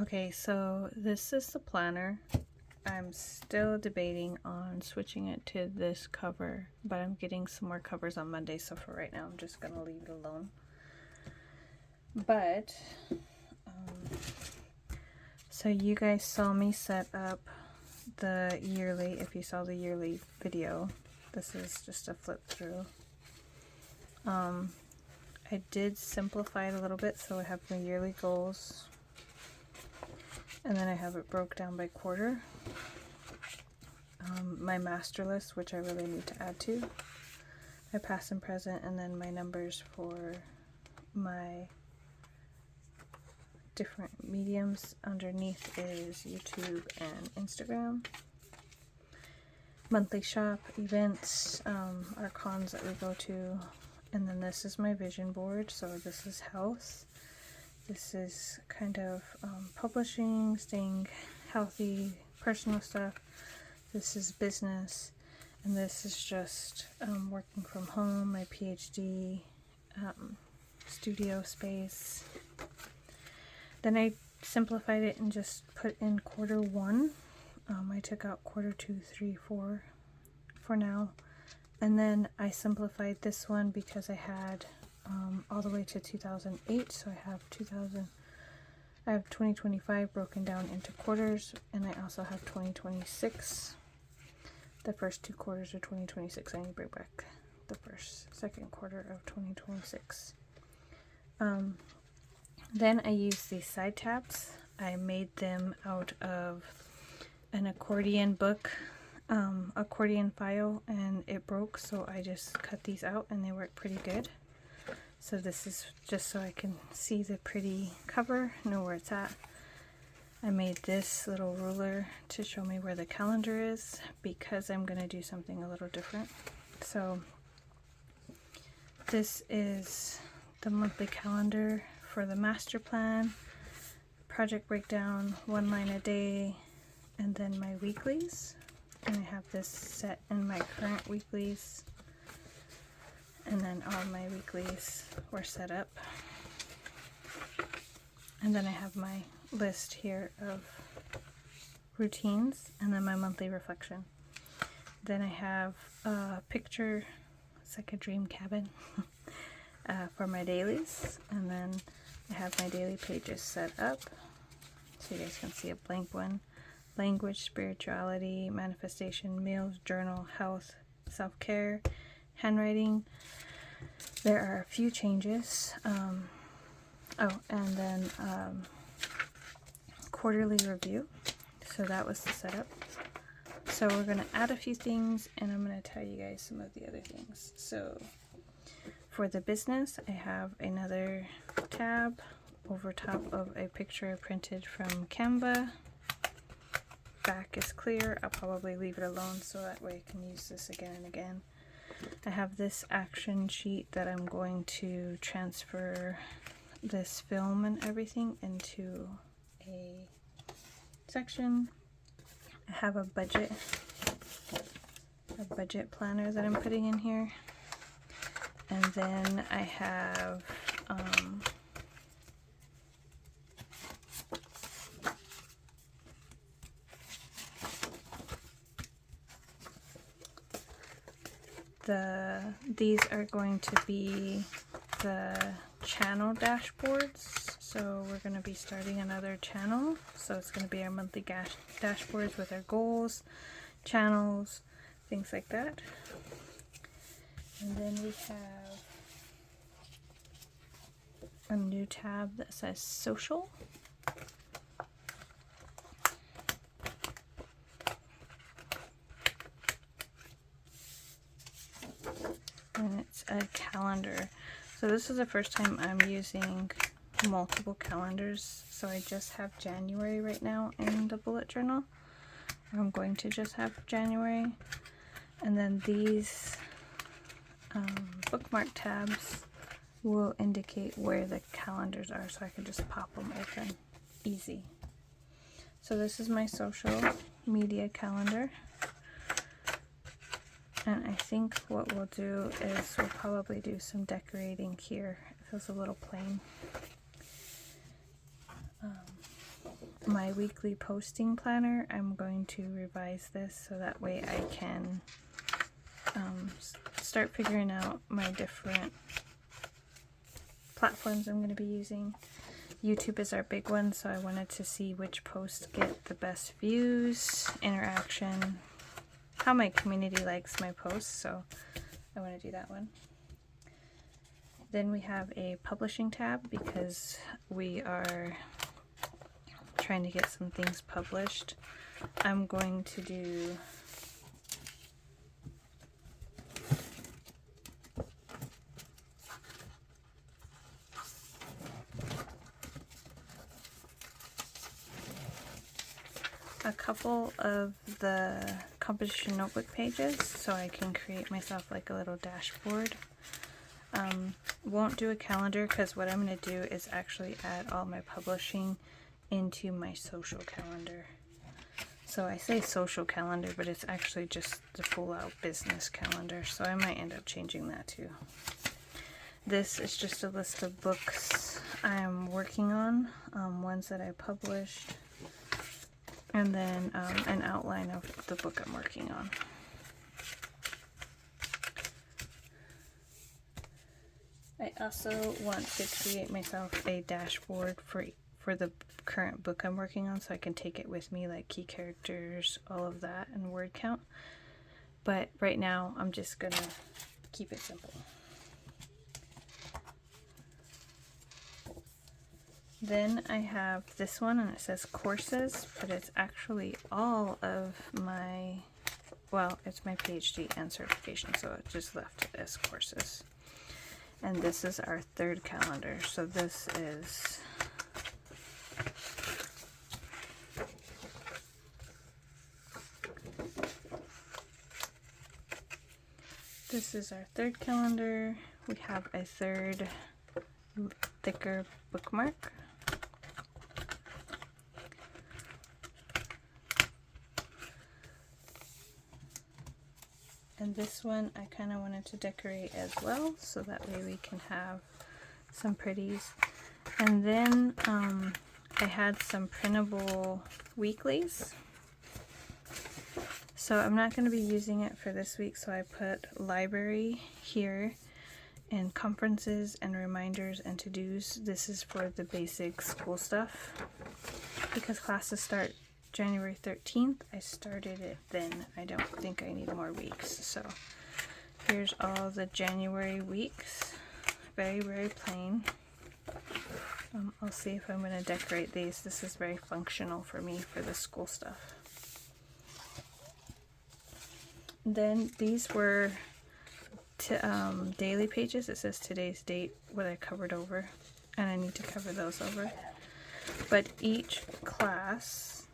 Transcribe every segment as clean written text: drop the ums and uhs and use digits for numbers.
Okay, so this is the planner. I'm still debating on switching it to this cover, but I'm getting some more covers on Monday, so for right now I'm just gonna leave it alone. But so you guys saw me set up the yearly. If you saw the yearly video, this is just a flip through. I did simplify it a little bit, so I have my yearly goals, and then I have it broke down by quarter. My master list, which I really need to add to, my past and present, and then my numbers for my different mediums. Underneath is YouTube and Instagram. Monthly shop, events, our cons that we go to, and then this is my vision board. So this is health. This is kind of publishing, staying healthy, personal stuff. This is business, and this is just working from home, my PhD, studio space. Then I simplified it and just put in quarter one. I took out quarter 2, 3, 4 for now. And then I simplified this one because I had all the way to 2008. So I have 2025 broken down into quarters, and I also have 2026. The first 2 quarters of 2026. I need to bring back the second quarter of 2026. Then I used these side tabs. I made them out of an accordion book, accordion file, and it broke, so I just cut these out and they work pretty good. So this is just so I can see the pretty cover, know where it's at. I made this little ruler to show me where the calendar is because I'm going to do something a little different. So this is the monthly calendar for the master plan, project breakdown, 1 line a day, and then my weeklies. And I have this set in my current weeklies, and then all my weeklies were set up. And then I have my list here of routines, and then my monthly reflection. Then I have a picture, it's like a dream cabin, for my dailies, and then I have my daily pages set up so you guys can see a blank one. Language, spirituality, manifestation, meals, journal, health, self-care, handwriting. There are a few changes. And then quarterly review. So that was the setup. So we're going to add a few things, and I'm going to tell you guys some of the other things. So for the business, I have another tab over top of a picture I printed from Canva. Back is clear. I'll probably leave it alone so that way I can use this again and again. I have this action sheet that I'm going to transfer this film and everything into a section. I have a budget planner that I'm putting in here, and then I have these are going to be the channel dashboards. So we're going to be starting another channel. So it's going to be our monthly dashboards with our goals, channels, things like that. And then we have a new tab that says social. And it's a calendar. So this is the first time I'm using multiple calendars. So I just have January right now in the bullet journal. I'm going to just have January. And then these bookmark tabs will indicate where the calendars are, so I can just pop them open easy. So this is my social media calendar. And I think what we'll do is we'll probably do some decorating here. It feels a little plain. my weekly posting planner, I'm going to revise this so that way I can start figuring out my different platforms I'm going to be using. YouTube is our big one, so I wanted to see which posts get the best views, interaction, how my community likes my posts, so I want to do that one. Then we have a publishing tab because we are trying to get some things published. I'm going to do a couple of the composition notebook pages so I can create myself like a little dashboard. Won't do a calendar because what I'm going to do is actually add all my publishing into my social calendar. So I say social calendar, but it's actually just the full out business calendar, so I might end up changing that too. This is just a list of books I'm working on, ones that I published, and then an outline of the book I'm working on. I also want to create myself a dashboard for the current book I'm working on so I can take it with me, like key characters, all of that, and word count. But right now I'm just gonna keep it simple. Then I have this one and it says courses, but it's actually all of my, well, it's my PhD and certification, so it just left it as courses. And this is our third calendar. So this is our third calendar. We have a third thicker bookmark. And this one I kind of wanted to decorate as well, so that way we can have some pretties. And then I had some printable weeklies. So I'm not going to be using it for this week, so I put library here, and conferences and reminders and to-dos. This is for the basic school stuff. Because classes start January 13th, I started it then. I don't think I need more weeks. So here's all the January weeks. Very, very plain. I'll see if I'm going to decorate these. This is very functional for me for the school stuff. Then these were daily pages. It says today's date, what I covered over, and I need to cover those over. But each class,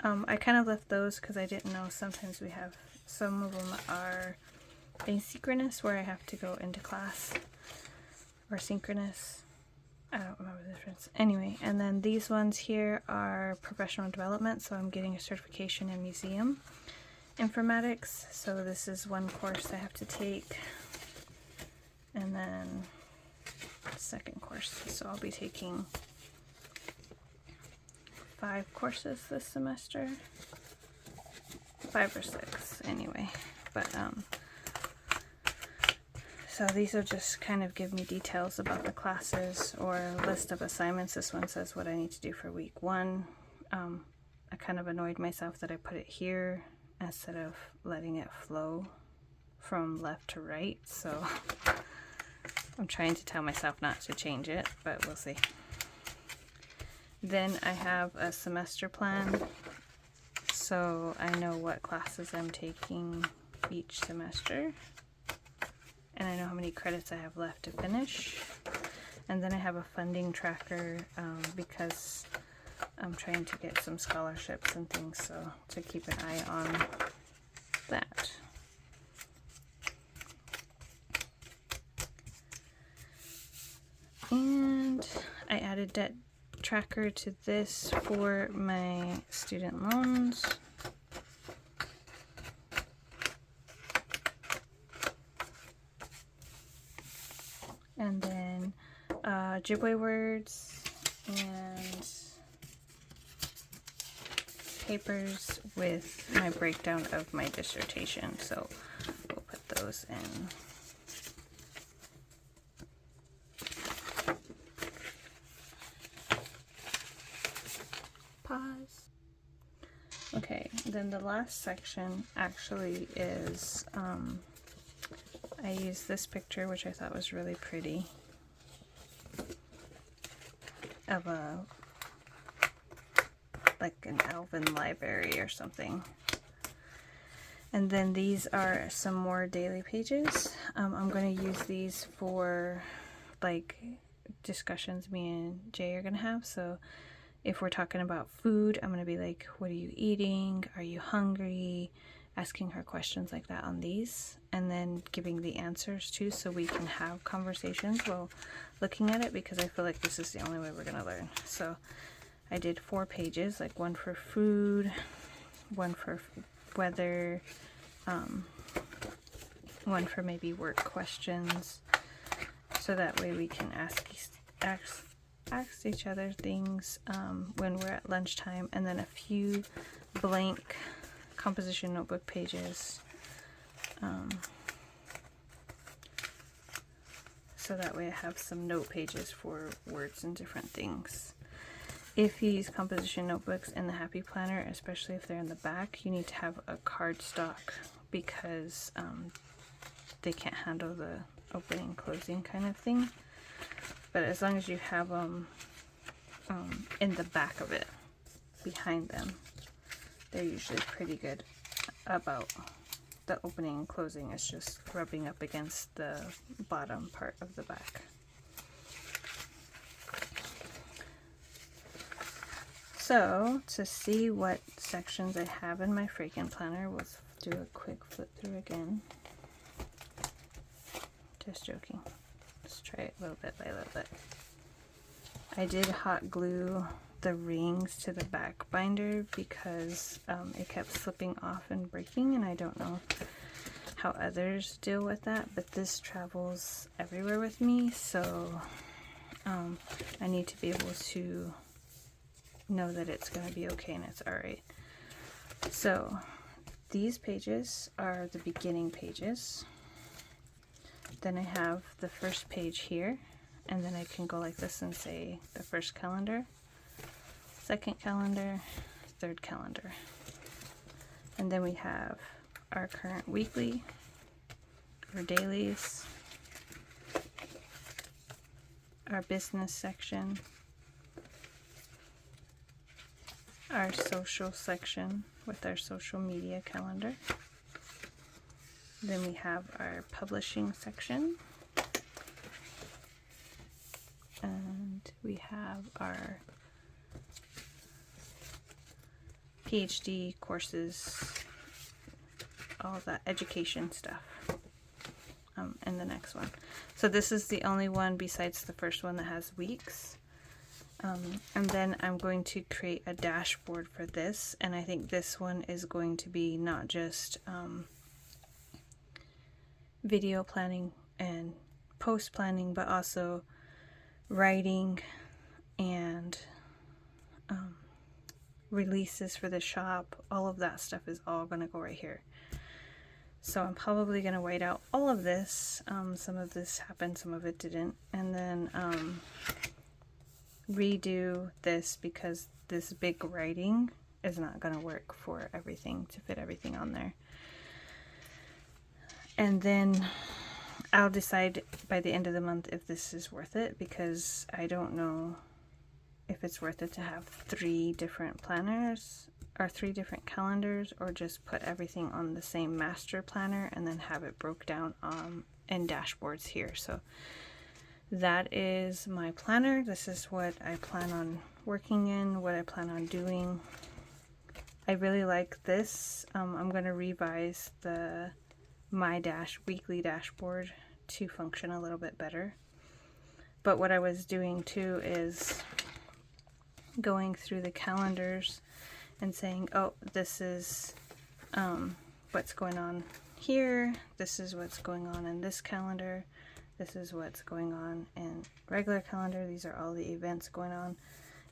I kind of left those because I didn't know sometimes we have, some of them are asynchronous where I have to go into class, or synchronous. I don't remember the difference. Anyway, and then these ones here are professional development, so I'm getting a certification in museum informatics. So this is one course I have to take, and then second course. So I'll be taking 5 courses this semester, 5 or 6 anyway. But so these will just kind of give me details about the classes or a list of assignments. This one says what I need to do for week 1. I kind of annoyed myself that I put it here instead of letting it flow from left to right, so I'm trying to tell myself not to change it, but we'll see. Then I have a semester plan, so I know what classes I'm taking each semester, and I know how many credits I have left to finish. And then I have a funding tracker because I'm trying to get some scholarships and things, so to keep an eye on that. And I added debt tracker to this for my student loans. And then Ojibwe words and papers with my breakdown of my dissertation. So we'll put those in. Pause. Okay, then the last section actually is, I used this picture, which I thought was really pretty, of a, like an elven library or something. And then these are some more daily pages. I'm going to use these for like discussions me and Jay are going to have. So if we're talking about food, I'm going to be like, what are you eating? Are you hungry? Asking her questions like that on these, and then giving the answers too, so we can have conversations while looking at it, because I feel like this is the only way we're going to learn. So I did 4 pages, like one for food, one for weather, one for maybe work questions, so that way we can ask each other things when we're at lunchtime, and then a few blank composition notebook pages, so that way I have some note pages for words and different things. If you use composition notebooks in the Happy Planner, especially if they're in the back, you need to have a cardstock, because they can't handle the opening and closing kind of thing. But as long as you have them in the back of it, behind them, they're usually pretty good about the opening and closing. It's just rubbing up against the bottom part of the back. So to see what sections I have in my Frankenplanner, we'll do a quick flip through again. Just joking. Let's try it little bit by little bit. I did hot glue the rings to the back binder because it kept slipping off and breaking, and I don't know how others deal with that, but this travels everywhere with me, so I need to be able to know that it's going to be okay and it's alright. So these pages are the beginning pages. Then I have the first page here, and then I can go like this and say the first calendar, second calendar, third calendar. And then we have our current weekly, our dailies, our business section, our social section with our social media calendar. Then we have our publishing section, and we have our PhD courses, all that education stuff, in the next one. So this is the only one besides the first one that has weeks. And then I'm going to create a dashboard for this, and I think this one is going to be not just video planning and post planning, but also writing and releases for the shop. All of that stuff is all going to go right here. So I'm probably going to white out all of this. Some of this happened, some of it didn't, and then redo this, because this big writing is not going to work for everything, to fit everything on there. And then I'll decide by the end of the month if this is worth it, because I don't know if it's worth it to have 3 different planners or 3 different calendars, or just put everything on the same master planner and then have it broke down in dashboards here. So that is my planner. This is what I plan on working in, what I plan on doing. I really like this. I'm going to revise the weekly dashboard to function a little bit better. But what I was doing too is going through the calendars and saying, oh, this is what's going on here, this is what's going on in this calendar, this is what's going on in regular calendar, these are all the events going on,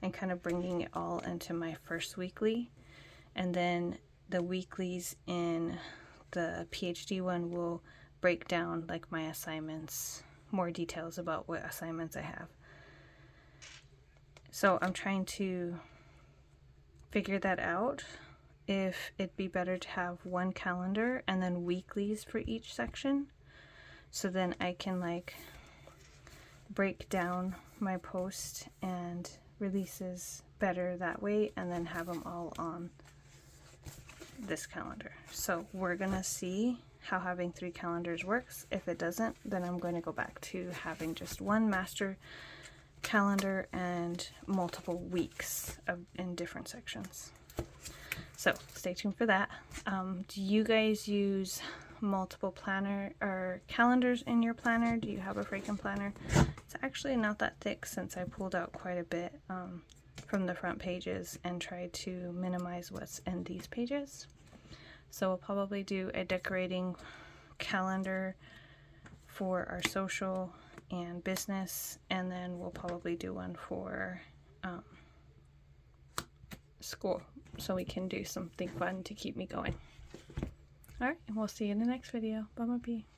and kind of bringing it all into my first weekly. and then the weeklies in the PhD one will break down like my assignments, more details about what assignments I have. So I'm trying to figure that out, if it'd be better to have one calendar and then weeklies for each section, so then I can like break down my post and releases better that way, and then have them all on this calendar. So we're gonna see how having 3 calendars works. If it doesn't, then I'm going to go back to having just one master calendar and multiple weeks in different sections. So stay tuned for that. Do you guys use multiple planner or calendars in your planner? Do you have a Frankenplanner? It's actually not that thick, since I pulled out quite a bit from the front pages and tried to minimize what's in these pages. So we'll probably do a decorating calendar for our social and business, and then we'll probably do one for school, so we can do something fun to keep me going. Alright, and we'll see you in the next video. Bye-bye.